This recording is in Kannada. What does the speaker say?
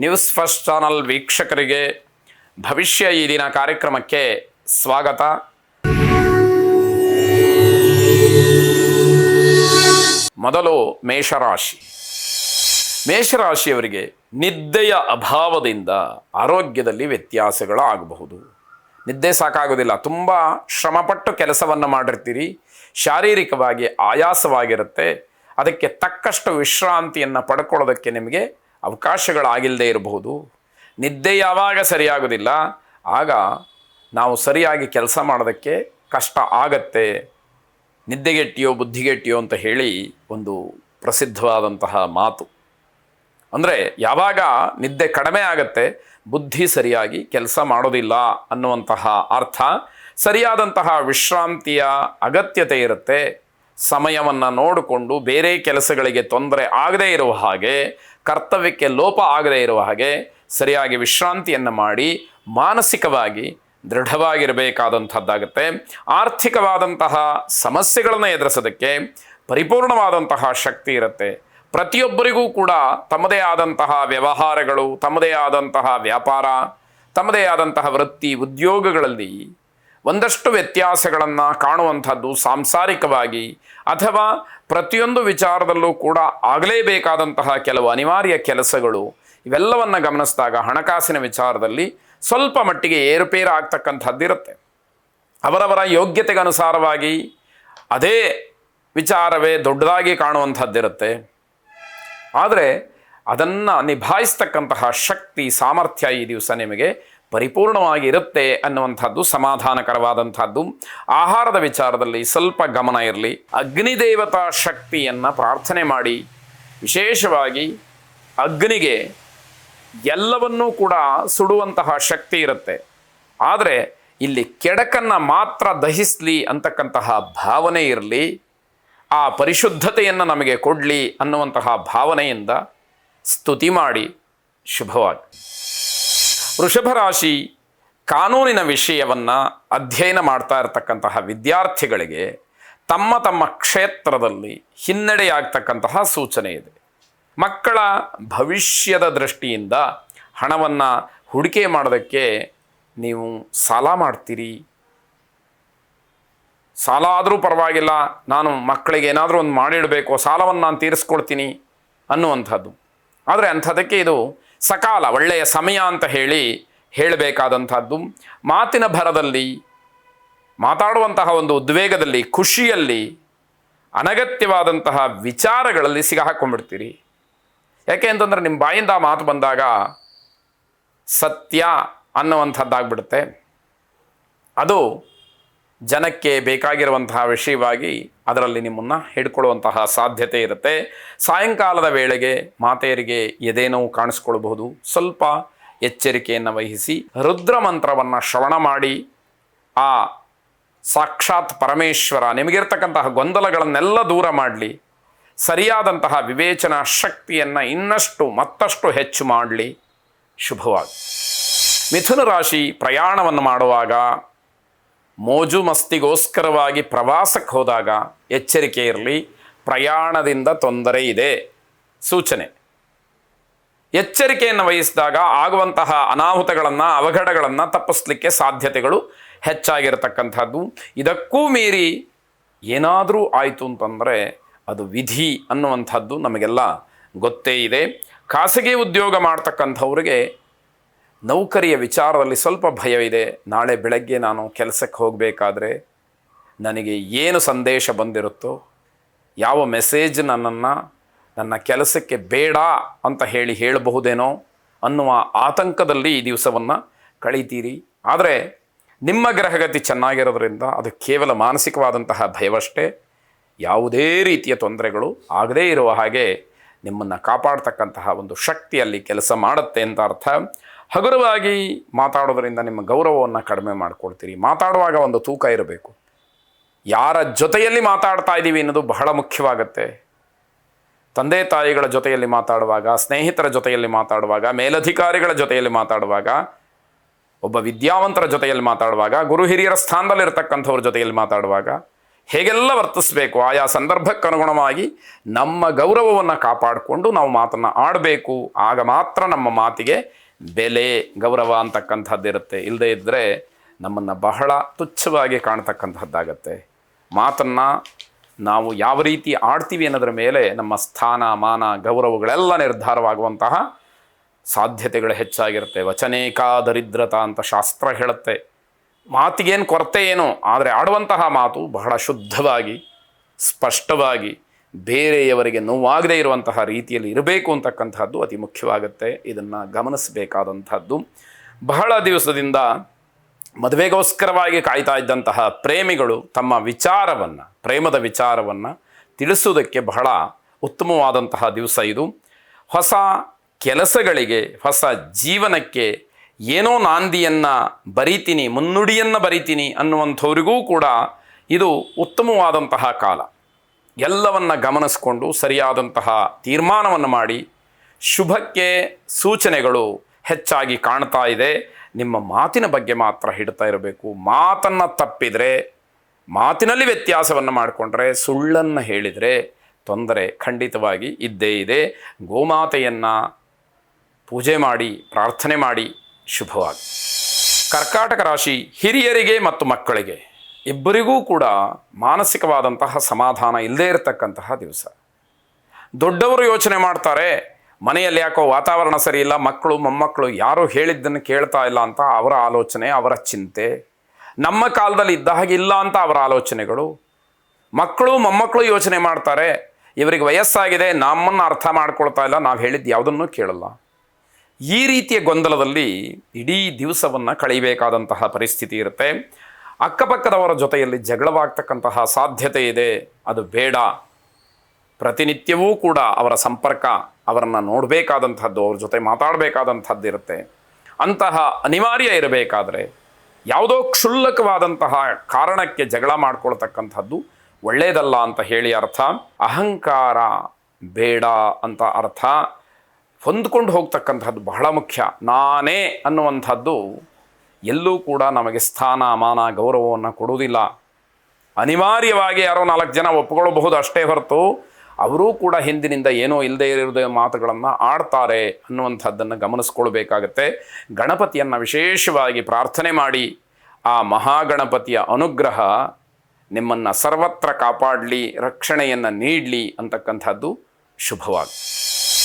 ನ್ಯೂಸ್ ಫಸ್ಟ್ ಚಾನಲ್ ವೀಕ್ಷಕರಿಗೆ ಭವಿಷ್ಯ ಈ ದಿನ ಕಾರ್ಯಕ್ರಮಕ್ಕೆ ಸ್ವಾಗತ. ಮೊದಲು ಮೇಷರಾಶಿಯವರಿಗೆ ನಿದ್ದೆಯ ಅಭಾವದಿಂದ ಆರೋಗ್ಯದಲ್ಲಿ ವ್ಯತ್ಯಾಸಗಳು ಆಗಬಹುದು. ನಿದ್ದೆ ಸಾಕಾಗೋದಿಲ್ಲ, ತುಂಬ ಶ್ರಮಪಟ್ಟು ಕೆಲಸವನ್ನು ಮಾಡಿರ್ತೀರಿ, ಶಾರೀರಿಕವಾಗಿ ಆಯಾಸವಾಗಿರುತ್ತೆ. ಅದಕ್ಕೆ ತಕ್ಕಷ್ಟು ವಿಶ್ರಾಂತಿಯನ್ನು ಪಡ್ಕೊಳ್ಳೋದಕ್ಕೆ ನಿಮಗೆ ಅವಕಾಶಗಳಾಗಿಲ್ಲದೆ ಇರಬಹುದು. ನಿದ್ದೆ ಯಾವಾಗ ಸರಿಯಾಗೋದಿಲ್ಲ ಆಗ ನಾವು ಸರಿಯಾಗಿ ಕೆಲಸ ಮಾಡೋದಕ್ಕೆ ಕಷ್ಟ ಆಗತ್ತೆ. ನಿದ್ದೆಗೆಟ್ಟಿಯೋ ಬುದ್ಧಿಗೆಟ್ಟಿಯೋ ಅಂತ ಹೇಳಿ ಒಂದು ಪ್ರಸಿದ್ಧವಾದಂತಹ ಮಾತು. ಅಂದರೆ ಯಾವಾಗ ನಿದ್ದೆ ಕಡಿಮೆ ಆಗತ್ತೆ, ಬುದ್ಧಿ ಸರಿಯಾಗಿ ಕೆಲಸ ಮಾಡೋದಿಲ್ಲ ಅನ್ನುವಂತಹ ಅರ್ಥ. ಸರಿಯಾದಂತಹ ವಿಶ್ರಾಂತಿಯ ಅಗತ್ಯತೆ ಇರುತ್ತೆ. ಸಮಯವನ್ನು ನೋಡಿಕೊಂಡು ಬೇರೆ ಕೆಲಸಗಳಿಗೆ ತೊಂದರೆ ಆಗದೇ ಇರುವ ಹಾಗೆ, ಕರ್ತವ್ಯಕ್ಕೆ ಲೋಪ ಆಗದೇ ಇರುವ ಹಾಗೆ ಸರಿಯಾಗಿ ವಿಶ್ರಾಂತಿಯನ್ನು ಮಾಡಿ ಮಾನಸಿಕವಾಗಿ ದೃಢವಾಗಿರಬೇಕಾದಂಥದ್ದಾಗುತ್ತೆ. ಆರ್ಥಿಕವಾದಂತಹ ಸಮಸ್ಯೆಗಳನ್ನು ಎದುರಿಸೋದಕ್ಕೆ ಪರಿಪೂರ್ಣವಾದಂತಹ ಶಕ್ತಿ ಇರುತ್ತೆ. ಪ್ರತಿಯೊಬ್ಬರಿಗೂ ಕೂಡ ತಮ್ಮದೇ ಆದಂತಹ ವ್ಯವಹಾರಗಳು, ತಮ್ಮದೇ ಆದಂತಹ ವ್ಯಾಪಾರ, ತಮ್ಮದೇ ಆದಂತಹ ವೃತ್ತಿ ಉದ್ಯೋಗಗಳಲ್ಲಿ ಒಂದಷ್ಟು ವ್ಯತ್ಯಾಸಗಳನ್ನು ಕಾಣುವಂಥದ್ದು ಸಾಂಸಾರಿಕವಾಗಿ, ಅಥವಾ ಪ್ರತಿಯೊಂದು ವಿಚಾರದಲ್ಲೂ ಕೂಡ ಆಗಲೇಬೇಕಾದಂತಹ ಕೆಲವು ಅನಿವಾರ್ಯ ಕೆಲಸಗಳು, ಇವೆಲ್ಲವನ್ನು ಗಮನಿಸಿದಾಗ ಹಣಕಾಸಿನ ವಿಚಾರದಲ್ಲಿ ಸ್ವಲ್ಪ ಮಟ್ಟಿಗೆ ಏರುಪೇರು ಆಗ್ತಕ್ಕಂಥದ್ದಿರುತ್ತೆ. ಅವರವರ ಯೋಗ್ಯತೆಗನುಸಾರವಾಗಿ ಅದೇ ವಿಚಾರವೇ ದೊಡ್ಡದಾಗಿ ಕಾಣುವಂಥದ್ದಿರುತ್ತೆ. ಆದರೆ ಅದನ್ನು ನಿಭಾಯಿಸ್ತಕ್ಕಂತಹ ಶಕ್ತಿ, ಸಾಮರ್ಥ್ಯ ಈ ದಿವಸ ನಿಮಗೆ ಪರಿಪೂರ್ಣವಾಗಿ ಇರುತ್ತೆ ಅನ್ನುವಂಥದ್ದು ಸಮಾಧಾನಕರವಾದಂಥದ್ದು. ಆಹಾರದ ವಿಚಾರದಲ್ಲಿ ಸ್ವಲ್ಪ ಗಮನ ಇರಲಿ. ಅಗ್ನಿದೇವತಾ ಶಕ್ತಿಯನ್ನು ಪ್ರಾರ್ಥನೆ ಮಾಡಿ. ವಿಶೇಷವಾಗಿ ಅಗ್ನಿಗೆ ಎಲ್ಲವನ್ನೂ ಕೂಡ ಸುಡುವಂತಹ ಶಕ್ತಿ ಇರುತ್ತೆ. ಆದರೆ ಇಲ್ಲಿ ಕೆಡಕನ್ನು ಮಾತ್ರ ದಹಿಸಲಿ ಅಂತಕ್ಕಂತಹ ಭಾವನೆ ಇರಲಿ. ಆ ಪರಿಶುದ್ಧತೆಯನ್ನು ನಮಗೆ ಕೊಡಲಿ ಅನ್ನುವಂತಹ ಭಾವನೆಯಿಂದ ಸ್ತುತಿ ಮಾಡಿ. ಶುಭವಾಗಿ. ವೃಷಭ ರಾಶಿ, ಕಾನೂನಿನ ವಿಷಯವನ್ನು ಅಧ್ಯಯನ ಮಾಡ್ತಾ ಇರತಕ್ಕಂತಹ ವಿದ್ಯಾರ್ಥಿಗಳಿಗೆ ತಮ್ಮ ತಮ್ಮ ಕ್ಷೇತ್ರದಲ್ಲಿ ಹಿನ್ನಡೆಯಾಗ್ತಕ್ಕಂತಹ ಸೂಚನೆ ಇದೆ. ಮಕ್ಕಳ ಭವಿಷ್ಯದ ದೃಷ್ಟಿಯಿಂದ ಹಣವನ್ನು ಹೂಡಿಕೆ ಮಾಡೋದಕ್ಕೆ ನೀವು ಸಾಲ ಮಾಡ್ತೀರಿ. ಸಾಲ ಆದರೂ ಪರವಾಗಿಲ್ಲ, ನಾನು ಮಕ್ಕಳಿಗೆ ಏನಾದರೂ ಒಂದು ಮಾಡಿಡಬೇಕು, ಸಾಲವನ್ನು ನಾನು ತೀರಿಸ್ಕೊಳ್ತೀನಿ ಅನ್ನುವಂಥದ್ದು. ಆದರೆ ಅಂಥದಕ್ಕೆ ಇದು ಸಕಾಲ, ಒಳ್ಳೆಯ ಸಮಯ ಅಂತ ಹೇಳಬೇಕಾದಂಥದ್ದು. ಮಾತಿನ ಭರದಲ್ಲಿ, ಮಾತಾಡುವಂತಹ ಒಂದು ಉದ್ವೇಗದಲ್ಲಿ, ಖುಷಿಯಲ್ಲಿ, ಅನಗತ್ಯವಾದಂತಹ ವಿಚಾರಗಳಲ್ಲಿ ಸಿಗಾಕೊಂಡ್ಬಿಡ್ತೀರಿ. ಯಾಕೆ ಅಂತಂದರೆ ನಿಮ್ಮ ಬಾಯಿಂದ ಮಾತು ಬಂದಾಗ ಸತ್ಯ ಅನ್ನುವಂಥದ್ದಾಗ್ಬಿಡುತ್ತೆ. ಅದು ಜನಕ್ಕೆ ಬೇಕಾಗಿರುವಂತಹ ವಿಷಯವಾಗಿ ಅದರಲ್ಲಿ ನಿಮ್ಮನ್ನು ಹಿಡ್ಕೊಳ್ಳುವಂತಹ ಸಾಧ್ಯತೆ ಇರುತ್ತೆ. ಸಾಯಂಕಾಲದ ವೇಳೆಗೆ ಮಾತೆಯರಿಗೆ ಎದೆನೋವು ಕಾಣಿಸ್ಕೊಳ್ಬಹುದು. ಸ್ವಲ್ಪ ಎಚ್ಚರಿಕೆಯನ್ನು ವಹಿಸಿ ರುದ್ರ ಮಂತ್ರವನ್ನು ಶ್ರವಣ ಮಾಡಿ ಆ ಸಾಕ್ಷಾತ್ ಪರಮೇಶ್ವರ ನಿಮಗಿರ್ತಕ್ಕಂತಹ ಗೊಂದಲಗಳನ್ನೆಲ್ಲ ದೂರ ಮಾಡಲಿ. ಸರಿಯಾದಂತಹ ವಿವೇಚನಾ ಶಕ್ತಿಯನ್ನು ಮತ್ತಷ್ಟು ಹೆಚ್ಚು ಮಾಡಲಿ. ಶುಭವಾಗಿ. ಮಿಥುನ ರಾಶಿ, ಪ್ರಯಾಣವನ್ನು ಮಾಡುವಾಗ, ಮೋಜು ಮಸ್ತಿಗೋಸ್ಕರವಾಗಿ ಪ್ರವಾಸಕ್ಕೆ ಹೋದಾಗ ಎಚ್ಚರಿಕೆ ಇರಲಿ. ಪ್ರಯಾಣದಿಂದ ತೊಂದರೆ ಇದೆ ಸೂಚನೆ. ಎಚ್ಚರಿಕೆಯನ್ನು ವಹಿಸಿದಾಗ ಆಗುವಂತಹ ಅನಾಹುತಗಳನ್ನು, ಅವಘಡಗಳನ್ನು ತಪ್ಪಿಸಲಿಕ್ಕೆ ಸಾಧ್ಯತೆಗಳು ಹೆಚ್ಚಾಗಿರತಕ್ಕಂಥದ್ದು. ಇದಕ್ಕೂ ಮೀರಿ ಏನಾದರೂ ಆಯಿತು ಅಂತಂದರೆ ಅದು ವಿಧಿ ಅನ್ನುವಂಥದ್ದು ನಮಗೆಲ್ಲ ಗೊತ್ತೇ ಇದೆ. ಖಾಸಗಿ ಉದ್ಯೋಗ ಮಾಡ್ತಕ್ಕಂಥವ್ರಿಗೆ ನೌಕರಿಯ ವಿಚಾರದಲ್ಲಿ ಸ್ವಲ್ಪ ಭಯವಿದೆ. ನಾಳೆ ಬೆಳಗ್ಗೆ ನಾನು ಕೆಲಸಕ್ಕೆ ಹೋಗಬೇಕಾದ್ರೆ ನನಗೆ ಏನು ಸಂದೇಶ ಬಂದಿರುತ್ತೋ, ಯಾವ ಮೆಸೇಜ್ ನನ್ನ ಕೆಲಸಕ್ಕೆ ಬೇಡ ಅಂತ ಹೇಳಬಹುದೇನೋ ಅನ್ನುವ ಆತಂಕದಲ್ಲಿ ಈ ದಿವಸವನ್ನು ಕಳೀತೀರಿ. ಆದರೆ ನಿಮ್ಮ ಗ್ರಹಗತಿ ಚೆನ್ನಾಗಿರೋದ್ರಿಂದ ಅದು ಕೇವಲ ಮಾನಸಿಕವಾದಂತಹ ಭಯವಷ್ಟೇ. ಯಾವುದೇ ರೀತಿಯ ತೊಂದರೆಗಳು ಆಗದೇ ಇರುವ ಹಾಗೆ ನಿಮ್ಮನ್ನು ಕಾಪಾಡ್ತಕ್ಕಂತಹ ಒಂದು ಶಕ್ತಿಯಲ್ಲಿ ಕೆಲಸ ಮಾಡುತ್ತೆ ಅಂತ ಅರ್ಥ. ಹಗುರವಾಗಿ ಮಾತಾಡೋದ್ರಿಂದ ನಿಮ್ಮ ಗೌರವವನ್ನು ಕಡಿಮೆ ಮಾಡ್ಕೊಳ್ತೀರಿ. ಮಾತಾಡುವಾಗ ಒಂದು ತೂಕ ಇರಬೇಕು. ಯಾರ ಜೊತೆಯಲ್ಲಿ ಮಾತಾಡ್ತಾ ಇದ್ದೀವಿ ಅನ್ನೋದು ಬಹಳ ಮುಖ್ಯವಾಗುತ್ತೆ. ತಂದೆ ತಾಯಿಗಳ ಜೊತೆಯಲ್ಲಿ ಮಾತಾಡುವಾಗ, ಸ್ನೇಹಿತರ ಜೊತೆಯಲ್ಲಿ ಮಾತಾಡುವಾಗ, ಮೇಲಧಿಕಾರಿಗಳ ಜೊತೆಯಲ್ಲಿ ಮಾತಾಡುವಾಗ, ಒಬ್ಬ ವಿದ್ಯಾವಂತರ ಜೊತೆಯಲ್ಲಿ ಮಾತಾಡುವಾಗ, ಗುರು ಹಿರಿಯರ ಸ್ಥಾನದಲ್ಲಿರ್ತಕ್ಕಂಥವ್ರ ಜೊತೆಯಲ್ಲಿ ಮಾತಾಡುವಾಗ ಹೇಗೆಲ್ಲ ವರ್ತಿಸಬೇಕು ಆಯಾ ಸಂದರ್ಭಕ್ಕನುಗುಣವಾಗಿ ನಮ್ಮ ಗೌರವವನ್ನು ಕಾಪಾಡಿಕೊಂಡು ನಾವು ಮಾತನ್ನು ಆಡಬೇಕು. ಆಗ ಮಾತ್ರ ನಮ್ಮ ಮಾತಿಗೆ ಬೆಲೆ ಗೌರವ ಅಂತಕ್ಕಂಥದ್ದಿರುತ್ತೆ. ಇಲ್ಲದೇ ಇದ್ದರೆ ನಮ್ಮನ್ನು ಬಹಳ ತುಚ್ಛವಾಗಿ ಕಾಣ್ತಕ್ಕಂಥದ್ದಾಗತ್ತೆ. ಮಾತನ್ನು ನಾವು ಯಾವ ರೀತಿ ಆಡ್ತೀವಿ ಅನ್ನೋದ್ರ ಮೇಲೆ ನಮ್ಮ ಸ್ಥಾನ ಮಾನ ಗೌರವಗಳೆಲ್ಲ ನಿರ್ಧಾರವಾಗುವಂತಹ ಸಾಧ್ಯತೆಗಳು ಹೆಚ್ಚಾಗಿರುತ್ತೆ. ವಚನೇಕಾ ದರಿದ್ರತಾ ಅಂತ ಶಾಸ್ತ್ರ ಹೇಳುತ್ತೆ. ಮಾತಿಗೇನು ಕೊರತೆ ಏನು, ಆದರೆ ಆಡುವಂತಹ ಮಾತು ಬಹಳ ಶುದ್ಧವಾಗಿ ಸ್ಪಷ್ಟವಾಗಿ ಬೇರೆಯವರಿಗೆ ನೋವಾಗದೇ ಇರುವಂತಹ ರೀತಿಯಲ್ಲಿ ಇರಬೇಕು ಅಂತಕ್ಕಂಥದ್ದು ಅತಿ ಮುಖ್ಯವಾಗುತ್ತೆ. ಇದನ್ನು ಗಮನಿಸಬೇಕಾದಂಥದ್ದು. ಬಹಳ ದಿವಸದಿಂದ ಮದುವೆಗೋಸ್ಕರವಾಗಿ ಕಾಯ್ತಾ ಇದ್ದಂತಹ ಪ್ರೇಮಿಗಳು ತಮ್ಮ ವಿಚಾರವನ್ನು, ಪ್ರೇಮದ ವಿಚಾರವನ್ನು ತಿಳಿಸುವುದಕ್ಕೆ ಬಹಳ ಉತ್ತಮವಾದಂತಹ ದಿವಸ ಇದು. ಹೊಸ ಕೆಲಸಗಳಿಗೆ, ಹೊಸ ಜೀವನಕ್ಕೆ ಏನೋ ನಾಂದಿಯನ್ನು ಬರಿತೀನಿ, ಮುನ್ನುಡಿಯನ್ನು ಬರಿತೀನಿ ಅನ್ನುವಂಥವ್ರಿಗೂ ಕೂಡ ಇದು ಉತ್ತಮವಾದಂತಹ ಕಾಲ. ಎಲ್ಲವನ್ನು ಗಮನಿಸಿಕೊಂಡು ಸರಿಯಾದಂತಹ ತೀರ್ಮಾನವನ್ನು ಮಾಡಿ ಶುಭಕ್ಕೆ ಸೂಚನೆಗಳು ಹೆಚ್ಚಾಗಿ ಕಾಣ್ತಾ ಇದೆ. ನಿಮ್ಮ ಮಾತಿನ ಬಗ್ಗೆ ಮಾತ್ರ ಹಿಡ್ತಾ ಇರಬೇಕು. ಮಾತನ್ನು ತಪ್ಪಿದರೆ, ಮಾತಿನಲ್ಲಿ ವ್ಯತ್ಯಾಸವನ್ನು ಮಾಡಿಕೊಂಡ್ರೆ, ಸುಳ್ಳನ್ನು ಹೇಳಿದರೆ ತೊಂದರೆ ಖಂಡಿತವಾಗಿ ಇದ್ದೇ ಇದೆ. ಗೋಮಾತೆಯನ್ನು ಪೂಜೆ ಮಾಡಿ ಪ್ರಾರ್ಥನೆ ಮಾಡಿ ಶುಭವಾಗಿ. ಕರ್ಕಾಟಕ ರಾಶಿ ಹಿರಿಯರಿಗೆ ಮತ್ತು ಮಕ್ಕಳಿಗೆ ಇಬ್ಬರಿಗೂ ಕೂಡ ಮಾನಸಿಕವಾದಂತಹ ಸಮಾಧಾನ ಇಲ್ಲದೇ ಇರತಕ್ಕಂತಹ ದಿವಸ. ದೊಡ್ಡವರು ಯೋಚನೆ ಮಾಡ್ತಾರೆ, ಮನೆಯಲ್ಲಿ ಯಾಕೋ ವಾತಾವರಣ ಸರಿ ಇಲ್ಲ, ಮಕ್ಕಳು ಮೊಮ್ಮಕ್ಕಳು ಯಾರೂ ಹೇಳಿದ್ದನ್ನು ಕೇಳ್ತಾ ಇಲ್ಲ ಅಂತ ಅವರ ಆಲೋಚನೆ, ಅವರ ಚಿಂತೆ. ನಮ್ಮ ಕಾಲದಲ್ಲಿ ಇದ್ದ ಹಾಗೆ ಇಲ್ಲ ಅಂತ ಅವರ ಆಲೋಚನೆಗಳು. ಮಕ್ಕಳು ಮೊಮ್ಮಕ್ಕಳು ಯೋಚನೆ ಮಾಡ್ತಾರೆ, ಇವರಿಗೆ ವಯಸ್ಸಾಗಿದೆ, ನಮ್ಮನ್ನು ಅರ್ಥ ಮಾಡ್ಕೊಳ್ತಾ ಇಲ್ಲ, ನಾವು ಹೇಳಿದ್ದು ಯಾವುದನ್ನೂ ಕೇಳಲ್ಲ. ಈ ರೀತಿಯ ಗೊಂದಲದಲ್ಲಿ ಇಡೀ ದಿವಸವನ್ನು ಕಳೀಬೇಕಾದಂತಹ ಪರಿಸ್ಥಿತಿ ಇರುತ್ತೆ. ಅಕ್ಕಪಕ್ಕದವರ ಜೊತೆಯಲ್ಲಿ ಜಗಳವಾಗ್ತಕ್ಕಂತಹ ಸಾಧ್ಯತೆ ಇದೆ. ಅದು ಬೇಡ. ಪ್ರತಿನಿತ್ಯವೂ ಕೂಡ ಅವರ ಸಂಪರ್ಕ, ಅವರನ್ನು ನೋಡಬೇಕಾದಂಥದ್ದು, ಅವ್ರ ಜೊತೆ ಮಾತಾಡಬೇಕಾದಂಥದ್ದು ಇರುತ್ತೆ. ಅಂತಹ ಅನಿವಾರ್ಯ ಇರಬೇಕಾದ್ರೆ ಯಾವುದೋ ಕ್ಷುಲ್ಲಕವಾದಂತಹ ಕಾರಣಕ್ಕೆ ಜಗಳ ಮಾಡ್ಕೊಳ್ತಕ್ಕಂಥದ್ದು ಒಳ್ಳೆಯದಲ್ಲ ಅಂತ ಹೇಳಿ ಅರ್ಥ. ಅಹಂಕಾರ ಬೇಡ ಅಂತ ಅರ್ಥ. ಹೊಂದ್ಕೊಂಡು ಹೋಗ್ತಕ್ಕಂಥದ್ದು ಬಹಳ ಮುಖ್ಯ. ನಾನೇ ಅನ್ನುವಂಥದ್ದು ಎಲ್ಲೂ ಕೂಡ ನಮಗೆ ಸ್ಥಾನ ಮಾನ ಗೌರವವನ್ನು ಕೊಡುವುದಿಲ್ಲ. ಅನಿವಾರ್ಯವಾಗಿ ಯಾರೋ 4 ಜನ ಒಪ್ಪಿಕೊಳ್ಳಬಹುದು ಅಷ್ಟೇ ಹೊರತು ಅವರೂ ಕೂಡ ಹಿಂದಿನಿಂದ ಏನೋ ಇಲ್ಲದೆ ಇರೋದೇ ಮಾತುಗಳನ್ನು ಆಡ್ತಾರೆ ಅನ್ನುವಂಥದ್ದನ್ನು ಗಮನಿಸ್ಕೊಳ್ಬೇಕಾಗತ್ತೆ. ಗಣಪತಿಯನ್ನು ವಿಶೇಷವಾಗಿ ಪ್ರಾರ್ಥನೆ ಮಾಡಿ ಆ ಮಹಾಗಣಪತಿಯ ಅನುಗ್ರಹ ನಿಮ್ಮನ್ನು ಸರ್ವತ್ರ ಕಾಪಾಡಲಿ, ರಕ್ಷಣೆಯನ್ನು ನೀಡಲಿ ಅಂತಕ್ಕಂಥದ್ದು ಶುಭವಾಗಿ.